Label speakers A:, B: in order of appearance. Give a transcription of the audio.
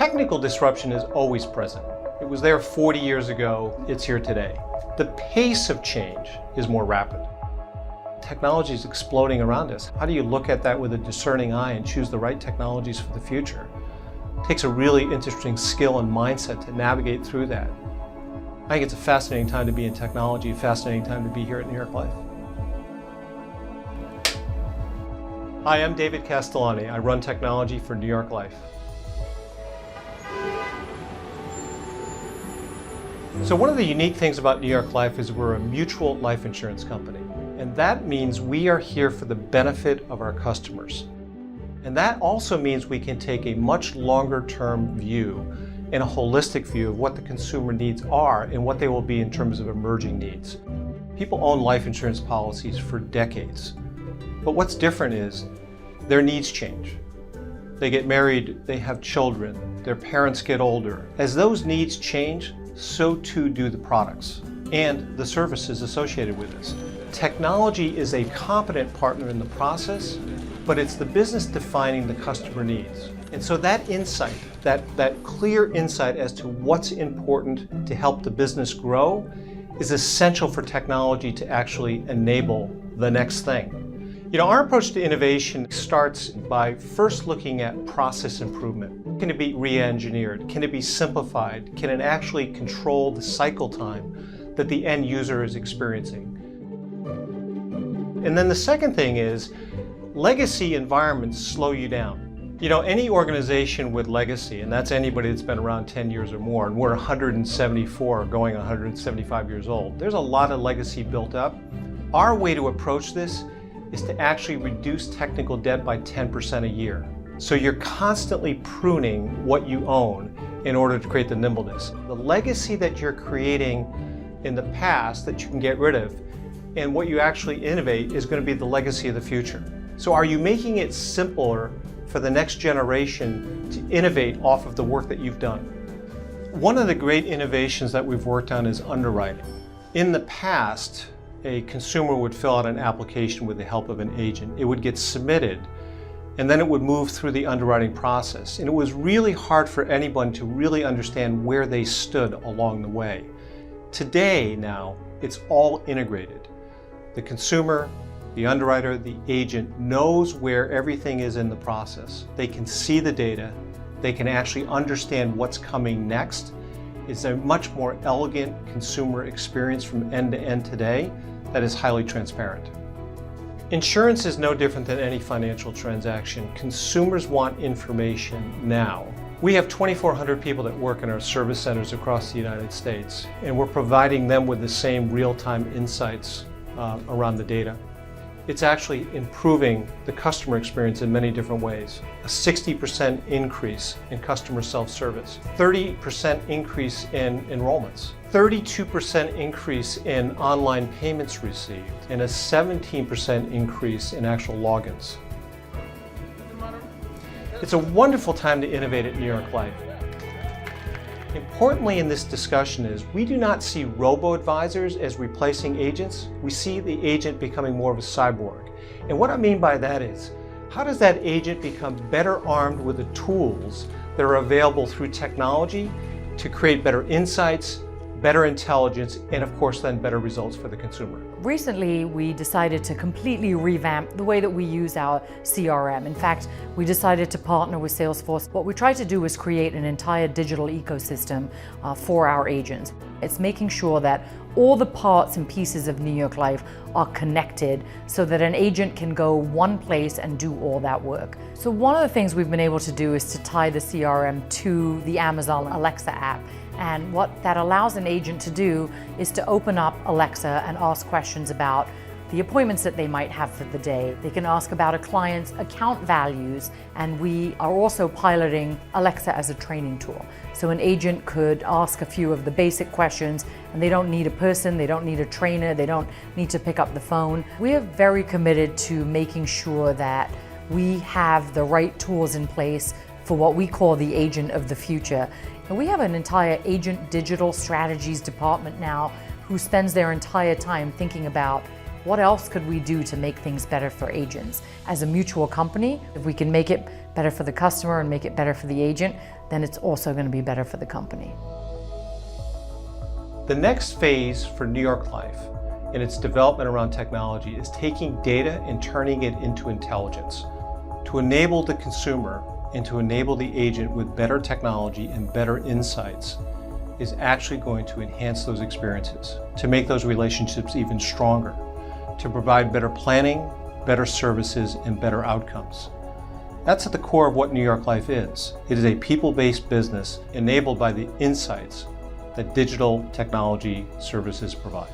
A: Technical disruption is always present. It was there 40 years ago, it's here today. The pace of change is more rapid. Technology is exploding around us. How do you look at that with a discerning eye and choose the right technologies for the future? It takes a really interesting skill and mindset to navigate through that. I think it's a fascinating time to be in technology, a fascinating time to be here at New York Life. Hi, I'm David Castellani. I run technology for New York Life. So one of the unique things about New York Life is we're a mutual life insurance company. And that means we are here for the benefit of our customers. And that also means we can take a much longer term view and a holistic view of what the consumer needs are and what they will be in terms of emerging needs. People own life insurance policies for decades. But what's different is their needs change. They get married, they have children, their parents get older. As those needs change, so too do the products and the services associated with this. Technology is a competent partner in the process, but it's the business defining the customer needs. And so that insight, that clear insight as to what's important to help the business grow is essential for technology to actually enable the next thing. You know, our approach to innovation starts by first looking at process improvement. Can it be re-engineered? Can it be simplified? Can it actually control the cycle time that the end user is experiencing? And then the second thing is, legacy environments slow you down. You know, any organization with legacy, and that's anybody that's been around 10 years or more, and we're 174 going 175 years old, there's a lot of legacy built up. Our way to approach this is to actually reduce technical debt by 10% a year. So you're constantly pruning what you own in order to create the nimbleness. The legacy that you're creating in the past that you can get rid of, and what you actually innovate is going to be the legacy of the future. So are you making it simpler for the next generation to innovate off of the work that you've done? One of the great innovations that we've worked on is underwriting. In the past, a consumer would fill out an application with the help of an agent. It would get submitted, and then it would move through the underwriting process. And it was really hard for anyone to really understand where they stood along the way. Today, now, it's all integrated. The consumer, the underwriter, the agent knows where everything is in the process. They can see the data. They can actually understand what's coming next. It's a much more elegant consumer experience from end to end today that is highly transparent. Insurance is no different than any financial transaction. Consumers want information now. We have 2,400 people that work in our service centers across the United States, and we're providing them with the same real-time insights around the data. It's actually improving the customer experience in many different ways. A 60% increase in customer self-service, 30% increase in enrollments, 32% increase in online payments received, and a 17% increase in actual logins. It's a wonderful time to innovate at New York Life. Importantly in this discussion is we do not see robo-advisors as replacing agents. We see the agent becoming more of a cyborg. And what I mean by that is, how does that agent become better armed with the tools that are available through technology to create better insights, better intelligence, and of course then better results for the consumer?
B: Recently, we decided to completely revamp the way that we use our CRM. In fact, we decided to partner with Salesforce. What we tried to do was create an entire digital ecosystem for our agents. It's making sure that all the parts and pieces of New York Life are connected so that an agent can go one place and do all that work. So one of the things we've been able to do is to tie the CRM to the Amazon Alexa app. And what that allows an agent to do is to open up Alexa and ask questions about the appointments that they might have for the day. They can ask about a client's account values, and we are also piloting Alexa as a training tool. So an agent could ask a few of the basic questions, and they don't need a person, they don't need a trainer, they don't need to pick up the phone. We are very committed to making sure that we have the right tools in place for what we call the agent of the future. And we have an entire agent digital strategies department now who spends their entire time thinking about what else could we do to make things better for agents? As a mutual company, if we can make it better for the customer and make it better for the agent, then it's also going to be better for the company.
A: The next phase for New York Life in its development around technology is taking data and turning it into intelligence to enable the consumer and to enable the agent with better technology and better insights is actually going to enhance those experiences, to make those relationships even stronger, to provide better planning, better services, and better outcomes. That's at the core of what New York Life is. It is a people-based business enabled by the insights that digital technology services provide.